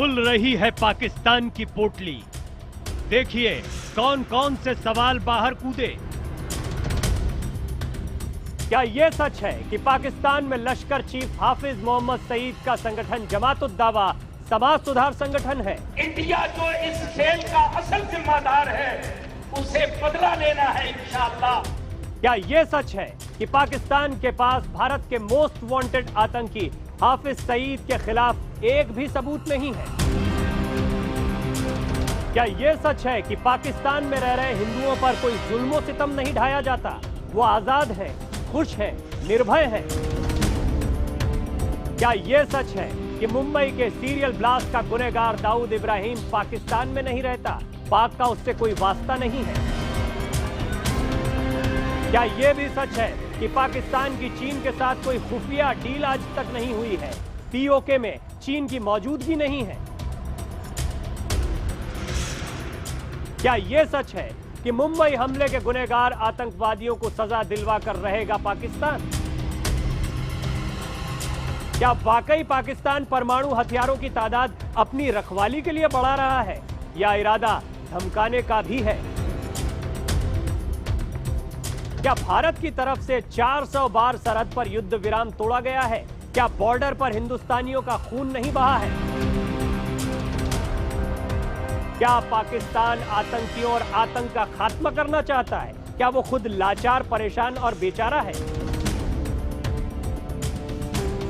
खुल रही है पाकिस्तान की पोटली। देखिए कौन कौन से सवाल बाहर कूदे। क्या यह सच है कि पाकिस्तान में लश्कर चीफ हाफिज मोहम्मद सईद का संगठन जमात-उद-दावा समाज सुधार संगठन है? इंडिया जो इस खेल का असल जिम्मेदार है, उसे बदला लेना है इंशाअल्लाह। क्या यह सच है कि पाकिस्तान के पास भारत के मोस्ट वांटेड आतंकी हाफिज सईद के खिलाफ एक भी सबूत नहीं है? क्या यह सच है कि पाकिस्तान में रह रहे हिंदुओं पर कोई जुल्म सितम नहीं ढाया जाता? वो आजाद हैं, खुश हैं, निर्भय हैं? क्या यह सच है कि मुंबई के सीरियल ब्लास्ट का गुनहगार दाऊद इब्राहिम पाकिस्तान में नहीं रहता, पाक का उससे कोई वास्ता नहीं है? क्या यह भी सच है कि पाकिस्तान की चीन के साथ कोई खुफिया डील आज तक नहीं हुई है, पीओके में चीन की मौजूदगी नहीं है? क्या यह सच है कि मुंबई हमले के गुनहगार आतंकवादियों को सजा दिलवा कर रहेगा पाकिस्तान? क्या वाकई पाकिस्तान परमाणु हथियारों की तादाद अपनी रखवाली के लिए बढ़ा रहा है या इरादा धमकाने का भी है? क्या भारत की तरफ से 400 बार सरहद पर युद्ध विराम तोड़ा गया है? क्या बॉर्डर पर हिंदुस्तानियों का खून नहीं बहा है? क्या पाकिस्तान आतंकियों और आतंक का खात्मा करना चाहता है? क्या वो खुद लाचार, परेशान और बेचारा है?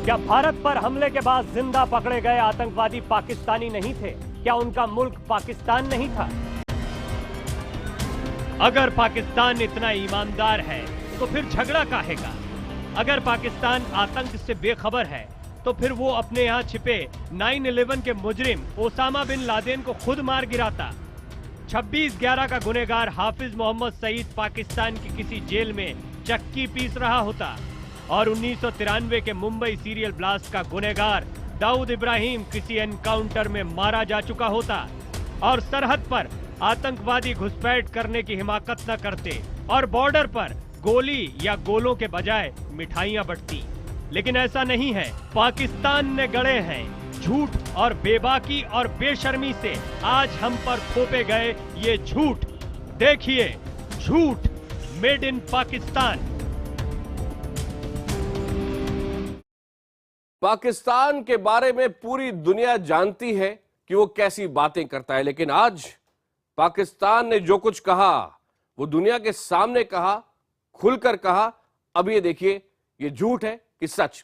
क्या भारत पर हमले के बाद जिंदा पकड़े गए आतंकवादी पाकिस्तानी नहीं थे? क्या उनका मुल्क पाकिस्तान नहीं था? अगर पाकिस्तान इतना ईमानदार है तो फिर झगड़ा काहे का? अगर पाकिस्तान आतंक से बेखबर है तो फिर वो अपने यहां छिपे 9/11 के मुजरिम ओसामा बिन लादेन को खुद मार गिराता। 26/11 का गुनहगार हाफिज मोहम्मद सईद पाकिस्तान की किसी जेल में चक्की पीस रहा होता और 1993 के मुंबई सीरियल ब्लास्ट का गुनहगार दाऊद इब्राहिम किसी एनकाउंटर में मारा जा चुका होता और सरहद पर आतंकवादी घुसपैठ करने की हिमाकत न करते और बॉर्डर पर गोली या गोलों के बजाय मिठाइयां बंटती। लेकिन ऐसा नहीं है। पाकिस्तान ने गढ़े हैं झूठ और बेबाकी और बेशर्मी से आज हम पर थोपे गए ये झूठ। देखिए झूठ मेड इन पाकिस्तान। पाकिस्तान के बारे में पूरी दुनिया जानती है कि वो कैसी बातें करता है, लेकिन आज पाकिस्तान ने जो कुछ कहा वो दुनिया के सामने कहा, खुलकर कहा। अब ये देखिए ये झूठ है कि सच।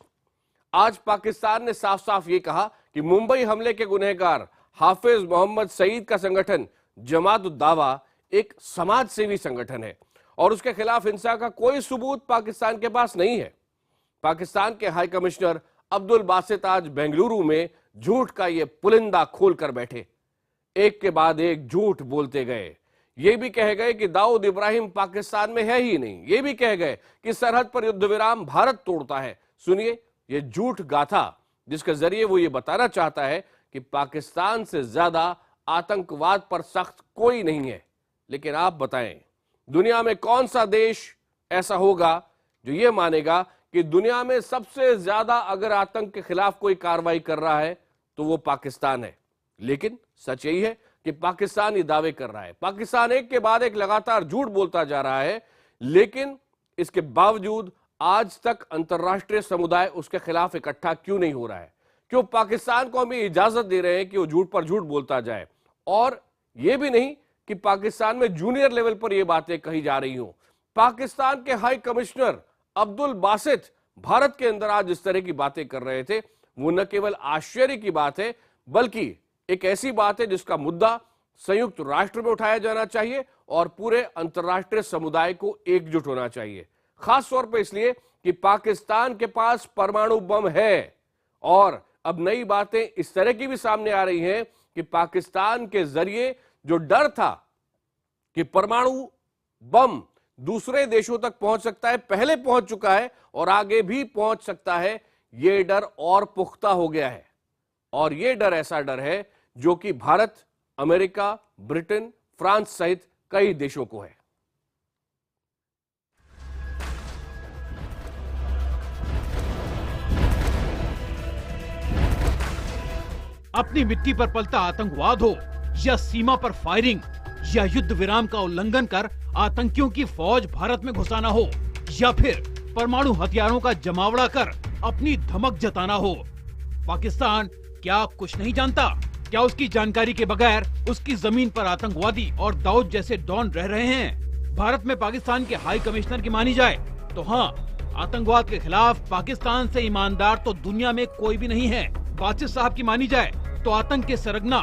आज पाकिस्तान ने साफ साफ ये कहा कि मुंबई हमले के गुनहगार हाफिज मोहम्मद सईद का संगठन जमात-उद-दावा एक समाज सेवी संगठन है और उसके खिलाफ हिंसा का कोई सबूत पाकिस्तान के पास नहीं है। पाकिस्तान के हाई कमिश्नर अब्दुल बासित आज बेंगलुरु में झूठ का ये पुलिंदा खोलकर बैठे। एक के बाद एक झूठ बोलते गए। ये भी कह गए कि दाऊद इब्राहिम पाकिस्तान में है ही नहीं। ये भी कह गए कि सरहद पर युद्ध विराम भारत तोड़ता है। सुनिए ये झूठ गाथा जिसके जरिए वो ये बताना चाहता है कि पाकिस्तान से ज्यादा आतंकवाद पर सख्त कोई नहीं है। लेकिन आप बताएं दुनिया में कौन सा देश ऐसा होगा जो ये मानेगा कि दुनिया में सबसे ज्यादा अगर आतंक के खिलाफ कोई कार्रवाई कर रहा है तो वो पाकिस्तान है। लेकिन सच यही है कि पाकिस्तान ये दावे कर रहा है। पाकिस्तान एक के बाद एक लगातार झूठ बोलता जा रहा है, लेकिन इसके बावजूद आज तक अंतर्राष्ट्रीय समुदाय उसके खिलाफ इकट्ठा क्यों नहीं हो रहा है? क्यों पाकिस्तान को हम ये इजाजत दे रहे हैं कि वो झूठ पर झूठ बोलता जाए? और ये भी नहीं कि पाकिस्तान में जूनियर लेवल पर यह बातें कही जा रही हों। पाकिस्तान के हाई कमिश्नर अब्दुल बासित भारत के अंदर आज इस तरह की बातें कर रहे थे। वो न केवल आश्चर्य की बात है बल्कि एक ऐसी बात है जिसका मुद्दा संयुक्त राष्ट्र में उठाया जाना चाहिए और पूरे अंतर्राष्ट्रीय समुदाय को एकजुट होना चाहिए। खास तौर पर इसलिए कि पाकिस्तान के पास परमाणु बम है और अब नई बातें इस तरह की भी सामने आ रही हैं कि पाकिस्तान के जरिए जो डर था कि परमाणु बम दूसरे देशों तक पहुंच सकता है, पहले पहुंच चुका है और आगे भी पहुंच सकता है, यह डर और पुख्ता हो गया है। और यह डर ऐसा डर है जो कि भारत, अमेरिका, ब्रिटेन, फ्रांस सहित कई देशों को है। अपनी मिट्टी पर पलता आतंकवाद हो, या सीमा पर फायरिंग, या युद्ध विराम का उल्लंघन कर आतंकियों की फौज भारत में घुसाना हो, या फिर परमाणु हथियारों का जमावड़ा कर अपनी धमक जताना हो, पाकिस्तान क्या कुछ नहीं जानता? क्या उसकी जानकारी के बगैर उसकी जमीन पर आतंकवादी और दाऊद जैसे डॉन रह रहे हैं? भारत में पाकिस्तान के हाई कमिश्नर की मानी जाए तो हाँ, आतंकवाद के खिलाफ पाकिस्तान से ईमानदार तो दुनिया में कोई भी नहीं है। बासित साहब की मानी जाए तो आतंक के सरगना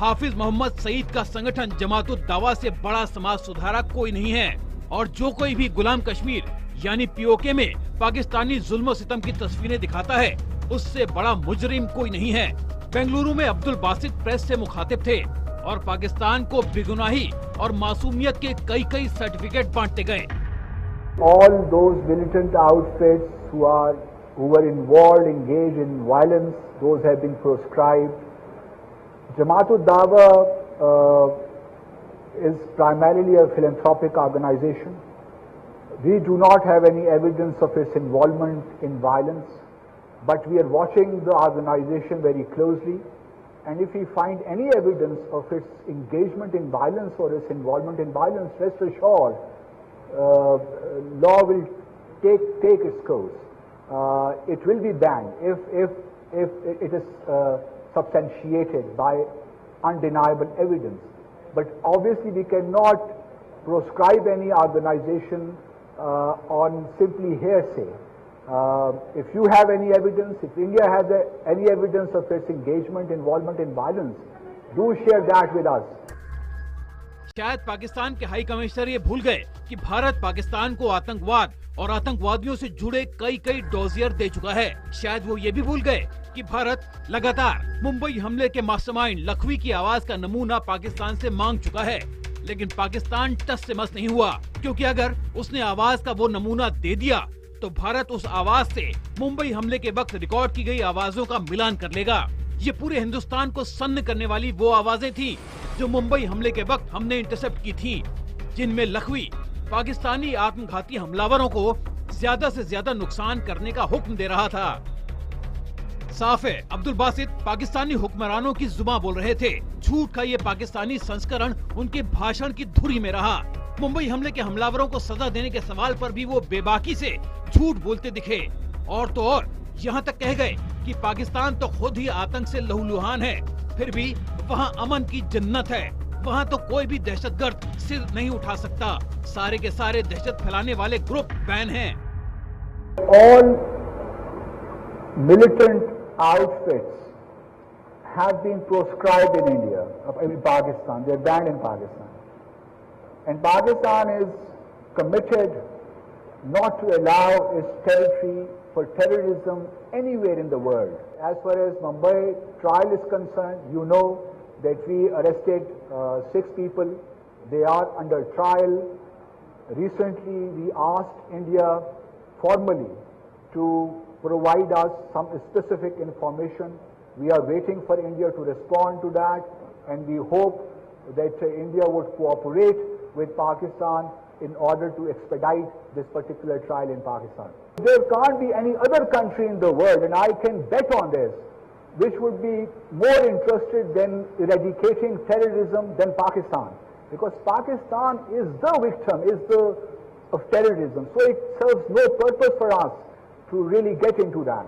हाफिज मोहम्मद सईद का संगठन जमातुद दावा से बड़ा समाज सुधारक कोई नहीं है। और जो कोई भी गुलाम कश्मीर यानी पीओके में पाकिस्तानी जुल्म सितम की तस्वीरें दिखाता है, उससे बड़ा मुजरिम कोई नहीं है। बेंगलुरु में अब्दुल बासित प्रेस से मुखातिब थे और पाकिस्तान को बेगुनाही और मासूमियत के कई सर्टिफिकेट बांटते गए। All those militant outfits who were involved, engaged in violence, those have been proscribed. Jamaat-ud Dawa is primarily a philanthropic organization. We do not have any evidence of its involvement in violence, but we are watching the organization very closely, and if we find any evidence of its engagement in violence or its involvement in violence, rest assured, law will take its course. It will be banned if it is substantiated by undeniable evidence. But obviously we cannot proscribe any organization on simply hearsay. If you have any evidence, if India has any evidence of its engagement, involvement in violence, do share that with us. शायद पाकिस्तान के high commissioner ये भूल गए कि भारत पाकिस्तान को आतंकवाद और आतंकवादियों से जुड़े कई डोजियर दे चुका है। शायद वो ये भी भूल गए कि भारत लगातार मुंबई हमले के मास्टरमाइंड लखवी की आवाज का नमूना पाकिस्तान से मांग चुका है, लेकिन पाकिस्तान टस से मस नहीं हुआ, क्योंकि अगर उसने आवाज का वो नमूना दे दिया तो भारत उस आवाज से मुंबई हमले के वक्त रिकॉर्ड की गई आवाजों का मिलान कर लेगा। ये पूरे हिंदुस्तान को सन्न करने वाली वो आवाजें थी जो मुंबई हमले के वक्त हमने इंटरसेप्ट की थी, जिनमें लखवी पाकिस्तानी आत्मघाती हमलावरों को ज्यादा से ज्यादा नुकसान करने का हुक्म दे रहा था। साफ है, अब्दुल बासित पाकिस्तानी हुक्मरानों की जुबान बोल रहे थे। झूठ का ये पाकिस्तानी संस्करण उनके भाषण की धुरी में रहा। मुंबई हमले के हमलावरों को सजा देने के सवाल पर भी वो बेबाकी से झूठ बोलते दिखे, और तो और यहाँ तक कह गए कि पाकिस्तान तो खुद ही आतंक से लहूलुहान है, फिर भी वहाँ अमन की जन्नत है, वहाँ तो कोई भी दहशतगर्द सिर नहीं उठा सकता, सारे के सारे दहशत फैलाने वाले ग्रुप बैन हैं। All militant outfits have been proscribed in India, in Pakistan. They are banned in Pakistan, and Pakistan is committed not to allow its territory for terrorism anywhere in the world. As far as Mumbai trial is concerned, you know that we arrested 6 people. They are under trial. Recently, we asked India formally to provide us some specific information. We are waiting for India to respond to that, and we hope that India would cooperate with Pakistan in order to expedite this particular trial in Pakistan. There can't be any other country in the world, and I can bet on this, which would be more interested in eradicating terrorism than Pakistan, because Pakistan is the victim, of terrorism. So it serves no purpose for us to really get into that.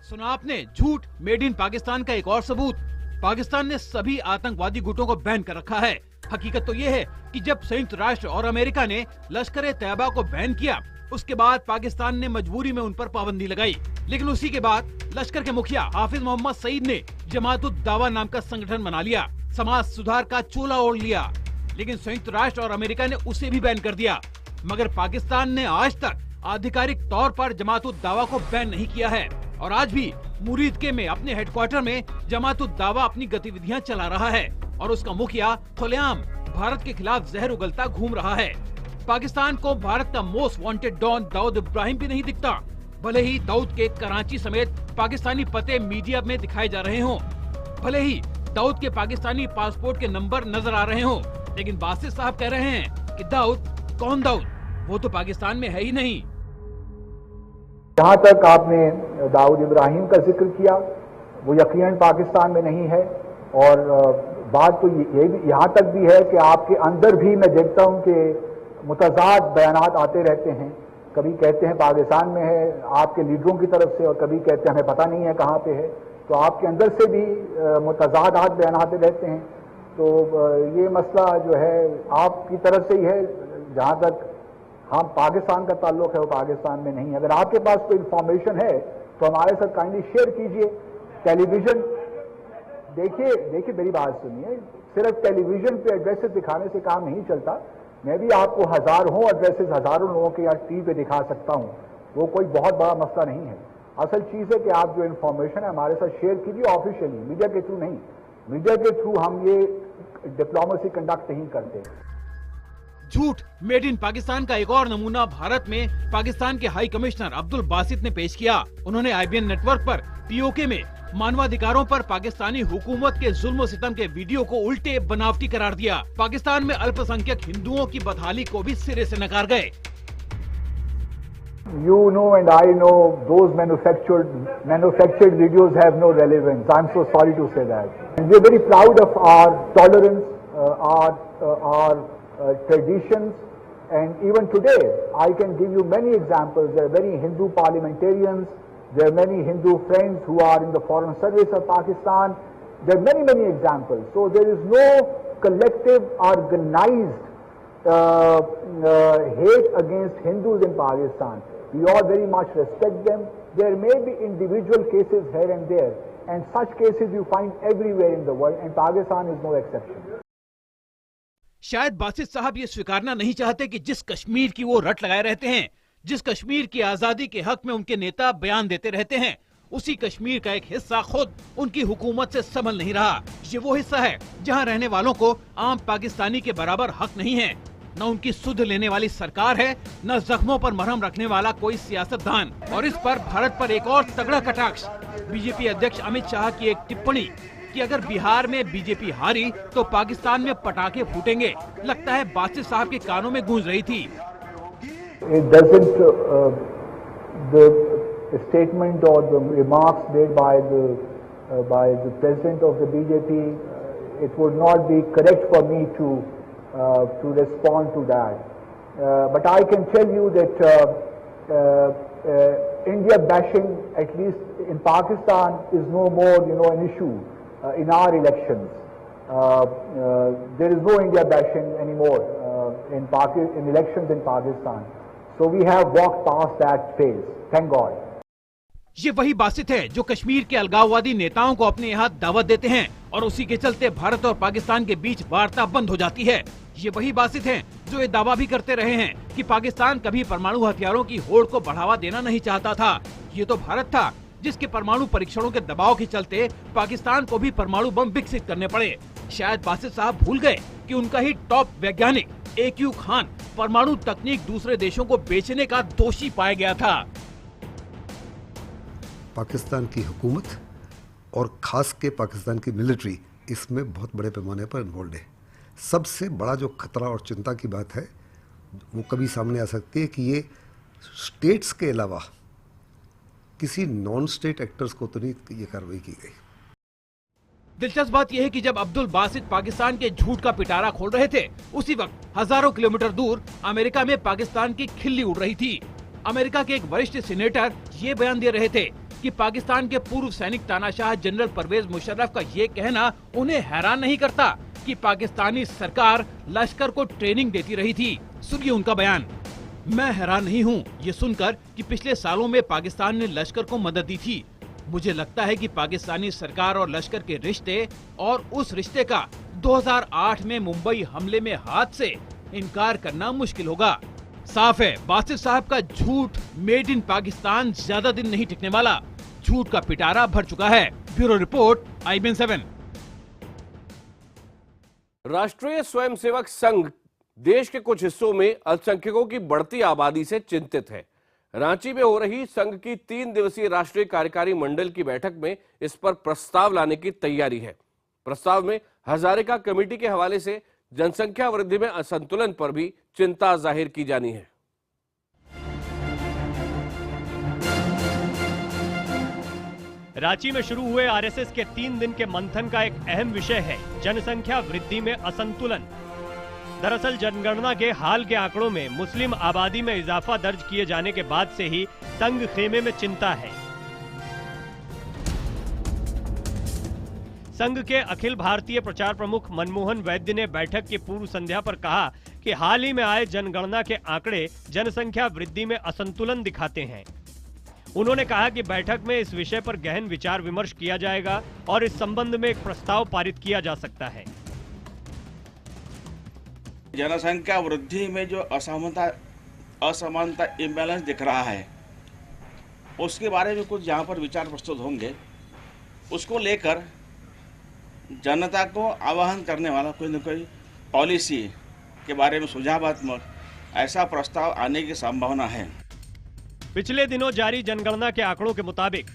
सुना आपने, झूठ made in Pakistan का एक और सबूत। पाकिस्तान ने सभी आतंकवादी गुटों को बैन कर रखा है। हकीकत तो ये है कि जब संयुक्त राष्ट्र और अमेरिका ने लश्कर-ए-तैयबा को बैन किया, उसके बाद पाकिस्तान ने मजबूरी में उन पर पाबंदी लगाई, लेकिन उसी के बाद लश्कर के मुखिया हाफिज मोहम्मद सईद ने जमात-उद दावा नाम का संगठन बना लिया, समाज सुधार का चोला ओढ़ लिया, लेकिन संयुक्त राष्ट्र और अमेरिका ने उसे भी बैन कर दिया। मगर पाकिस्तान ने आज तक आधिकारिक तौर पर जमात-उद दावा को बैन नहीं किया है, और आज भी मुरीदके में अपने हेडक्वार्टर में जमात-उद दावा अपनी गतिविधियां चला रहा है, और उसका मुखिया खुलेआम भारत के खिलाफ जहर उगलता घूम रहा है। पाकिस्तान को भारत का most wanted don Dawood Ibrahim भी नहीं दिखता, भले ही दाऊद के कराची समेत पाकिस्तानी पते मीडिया में दिखाए जा रहे हों, भले ही दाऊद के पाकिस्तानी पासपोर्ट के नंबर नजर आ रहे हों, लेकिन बासित साहब कह रहे हैं कि दाऊद कौन दाऊद, वो तो पाकिस्तान में है ही नहीं। जहाँ तक आपने दाऊद इब्राहिम का जिक्र किया, वो यकीनन पाकिस्तान में नहीं है। और बात तो ये यहाँ तक भी है कि आपके अंदर भी मैं देखता हूँ कि मुतज़ाद बयानात आते रहते हैं। कभी कहते हैं पाकिस्तान में है आपके लीडरों की तरफ से, और कभी कहते हैं हमें पता नहीं है कहाँ पे है। तो आपके अंदर से भी मुतज़ादात बयान आते रहते हैं। तो ये मसला जो है आपकी तरफ से ही है। जहाँ तक हम पाकिस्तान का ताल्लुक है वो पाकिस्तान में नहीं है। अगर आपके पास कोई इंफॉर्मेशन है तो हमारे साथ काइंडली शेयर कीजिए। टेलीविजन देखिए मेरी बात सुनिए, सिर्फ टेलीविजन पे एड्रेसेस दिखाने से काम नहीं चलता। मैं भी आपको हजारों एड्रेसेस हजारों लोगों के यहाँ टीवी पे दिखा सकता हूँ, वो कोई बहुत बड़ा मसला नहीं है। असल चीज़ है कि आप जो इन्फॉर्मेशन है हमारे साथ शेयर कीजिए ऑफिशियली, मीडिया के थ्रू नहीं। मीडिया के थ्रू हम ये डिप्लोमेसी कंडक्ट नहीं करते। झूठ मेड इन पाकिस्तान का एक और नमूना भारत में पाकिस्तान के हाई कमिश्नर अब्दुल बासित ने पेश किया। उन्होंने IBN नेटवर्क पर POK में मानवाधिकारों पर पाकिस्तानी हुकूमत के जुल्म सितम के वीडियो को उल्टे बनावटी करार दिया। पाकिस्तान में अल्पसंख्यक हिंदुओं की बदहाली को भी सिरे से नकार गए। You know and I know those manufactured videos have no relevance. I'm so sorry to say that. And we're very proud of our tolerance, our traditions, and even today I can give you many examples. There are many Hindu parliamentarians, there are many Hindu friends who are in the foreign service of Pakistan. There are many examples. So there is no collective organized hate against Hindus in Pakistan. We all very much respect them. There may be individual cases here and there, and such cases you find everywhere in the world, and Pakistan is no exception. शायद बासित साहब ये स्वीकारना नहीं चाहते कि जिस कश्मीर की वो रट लगाए रहते हैं, जिस कश्मीर की आजादी के हक में उनके नेता बयान देते रहते हैं, उसी कश्मीर का एक हिस्सा खुद उनकी हुकूमत से संभल नहीं रहा। ये वो हिस्सा है जहां रहने वालों को आम पाकिस्तानी के बराबर हक नहीं है। न उनकी सुध लेने वाली सरकार है, न जख्मों पर मरहम रखने वाला कोई सियासतदान। और इस पर भारत पर एक और तगड़ा कटाक्ष। बीजेपी अध्यक्ष अमित शाह की एक टिप्पणी कि अगर बिहार में बीजेपी हारी तो पाकिस्तान में पटाखे फूटेंगे, लगता है बासित साहब के कानों में गूंज रही थी। The statement or the remarks made by the president of the BJP, it would not be correct for me to respond to that. But I can tell you that India bashing, at least in Pakistan, is no more, an issue in our elections. There is no India bashing anymore in elections in Pakistan. So we have walked past that phase. Thank God. ये वही बासित है जो कश्मीर के अलगाववादी नेताओं को अपने यहाँ दावत देते हैं और उसी के चलते भारत और पाकिस्तान के बीच वार्ता बंद हो जाती है। ये वही बासित हैं जो ये दावा भी करते रहे हैं कि पाकिस्तान कभी परमाणु हथियारों की होड़ को बढ़ावा देना नहीं चाहता था। ये तो भारत था जिसके परमाणु परीक्षणों के दबाव के चलते पाकिस्तान को भी परमाणु बम विकसित करने पड़े। शायद बासित साहब भूल गए कि उनका ही टॉप वैज्ञानिक AQ खान परमाणु तकनीक दूसरे देशों को बेचने का दोषी पाया गया था। पाकिस्तान की हुकूमत और ख़ास के पाकिस्तान की मिलिट्री इसमें बहुत बड़े पैमाने पर इन्वॉल्व है। सबसे बड़ा जो खतरा और चिंता की बात है वो कभी सामने आ सकती है कि ये स्टेट्स के अलावा किसी नॉन स्टेट एक्टर्स को तो नहीं ये कार्रवाई की गई। दिलचस्प बात यह है कि जब अब्दुल बासित पाकिस्तान के झूठ का पिटारा खोल रहे थे, उसी वक्त हजारों किलोमीटर दूर अमेरिका में पाकिस्तान की खिल्ली उड़ रही थी। अमेरिका के एक वरिष्ठ सीनेटर ये बयान दे रहे थे कि पाकिस्तान के पूर्व सैनिक तानाशाह जनरल परवेज मुशर्रफ का ये कहना उन्हें हैरान नहीं करता कि पाकिस्तानी सरकार लश्कर को ट्रेनिंग देती रही थी। सुनिए उनका बयान। मैं हैरान नहीं हूँ ये सुनकर कि पिछले सालों में पाकिस्तान ने लश्कर को मदद दी थी। मुझे लगता है कि पाकिस्तानी सरकार और लश्कर के रिश्ते और उस रिश्ते का 2008 में मुंबई हमले में हाथ से इनकार करना मुश्किल होगा। साफ है बासित साहब का झूठ मेड इन पाकिस्तान ज्यादा दिन नहीं टिकने वाला। झूठ का पिटारा भर चुका है। Bureau report, IBN 7। राष्ट्रीय स्वयंसेवक संघ देश के कुछ हिस्सों में अल्पसंख्यकों की बढ़ती आबादी से चिंतित है। रांची में हो रही संघ की 3 दिवसीय राष्ट्रीय कार्यकारी मंडल की बैठक में इस पर प्रस्ताव लाने की तैयारी है। प्रस्ताव में हजारिका कमेटी के हवाले से जनसंख्या वृद्धि में असंतुलन पर भी चिंता जाहिर की जानी है। रांची में शुरू हुए आरएसएस के 3 दिन के मंथन का एक अहम विषय है जनसंख्या वृद्धि में असंतुलन। दरअसल जनगणना के हाल के आंकड़ों में मुस्लिम आबादी में इजाफा दर्ज किए जाने के बाद से ही संघ खेमे में चिंता है। संघ के अखिल भारतीय प्रचार प्रमुख मनमोहन वैद्य ने बैठक की पूर्व संध्या पर कहा कि हाल ही में आए जनगणना के आंकड़े जनसंख्या वृद्धि में असंतुलन दिखाते हैं। उन्होंने कहा कि बैठक में इस विषय पर गहन विचार विमर्श किया जाएगा और इस संबंध में एक प्रस्ताव पारित किया जा सकता है। जनसंख्या वृद्धि में जो असमानता इम्बैलेंस दिख रहा है, उसके बारे में कुछ यहाँ पर विचार प्रस्तुत होंगे। उसको लेकर जनता को आह्वान करने वाला कोई न कोई पॉलिसी के बारे में सुझावात्मक ऐसा प्रस्ताव आने की संभावना है। पिछले दिनों जारी जनगणना के आंकड़ों के मुताबिक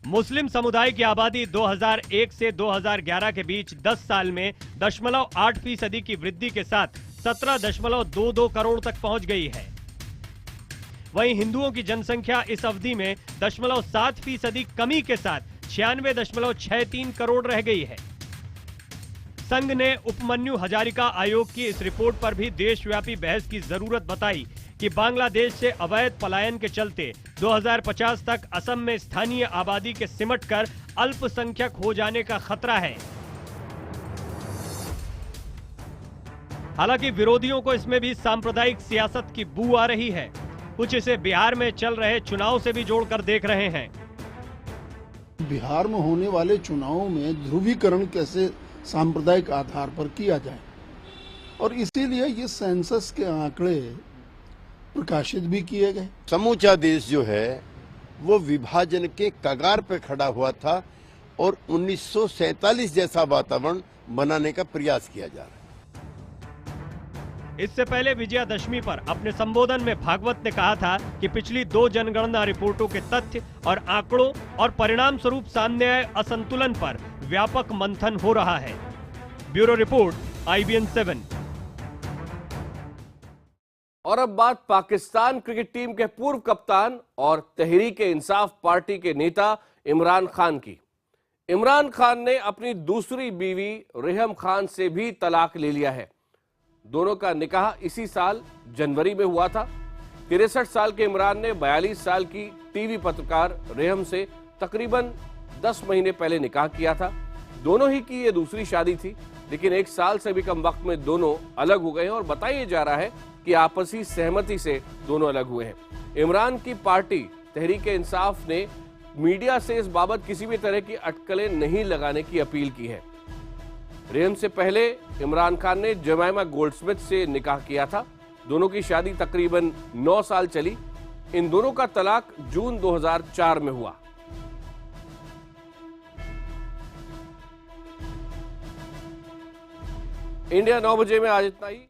मुस्लिम समुदाय की आबादी 2001 से 2011 के बीच 10 साल में 0.8% की वृद्धि के साथ 17.22 करोड़ तक पहुंच गई है। वहीं हिंदुओं की जनसंख्या इस अवधि में 0.7% कमी के साथ 96.63 करोड़ रह गई है। संघ ने उपमन्यु हजारिका आयोग की इस रिपोर्ट पर भी देशव्यापी बहस की जरूरत बताई कि बांग्लादेश से अवैध पलायन के चलते 2050 तक असम में स्थानीय आबादी के सिमटकर अल्पसंख्यक हो जाने का खतरा है। हालांकि विरोधियों को इसमें भी सांप्रदायिक सियासत की बू आ रही है। कुछ इसे बिहार में चल रहे चुनाव से भी जोड़कर देख रहे हैं। बिहार में होने वाले चुनावों में ध्रुवीकरण कैसे सांप्रदायिक आधार पर किया जाए, और इसीलिए ये सेंसस के आंकड़े प्रकाशित भी किए गए। समूचा देश जो है वो विभाजन के कगार पे खड़ा हुआ था और 1947 जैसा वातावरण बनाने का प्रयास किया जा रहा है। इससे पहले विजयादशमी पर अपने संबोधन में भागवत ने कहा था कि पिछली 2 जनगणना रिपोर्टों के तथ्य और आंकड़ों और परिणाम स्वरूप सामने आए असंतुलन पर व्यापक मंथन हो रहा है। Bureau report, IBN 7। और अब बात पाकिस्तान क्रिकेट टीम के पूर्व कप्तान और तहरीक-ए-इंसाफ पार्टी के नेता इमरान खान की। इमरान खान ने अपनी दूसरी बीवी रेहम खान से भी तलाक ले लिया है। दोनों का निकाह इसी साल जनवरी में हुआ था। 63 साल के इमरान ने 42 साल की टीवी पत्रकार रेहम से तकरीबन 10 महीने पहले निकाह किया था। दोनों ही की ये दूसरी शादी थी, लेकिन 1 साल से भी कम वक्त में दोनों अलग हो गए हैं और बताया जा रहा है कि आपसी सहमति से दोनों अलग हुए हैं। इमरान की पार्टी तहरीक-ए-इंसाफ ने मीडिया से इस बाबत किसी भी तरह की अटकलें नहीं लगाने की अपील की है। रेहम से पहले इमरान खान ने जमाइमा गोल्डस्मिथ से निकाह किया था। दोनों की शादी तकरीबन 9 साल चली। इन दोनों का तलाक जून 2004 में हुआ। इंडिया 9 बजे में आज इतना ही।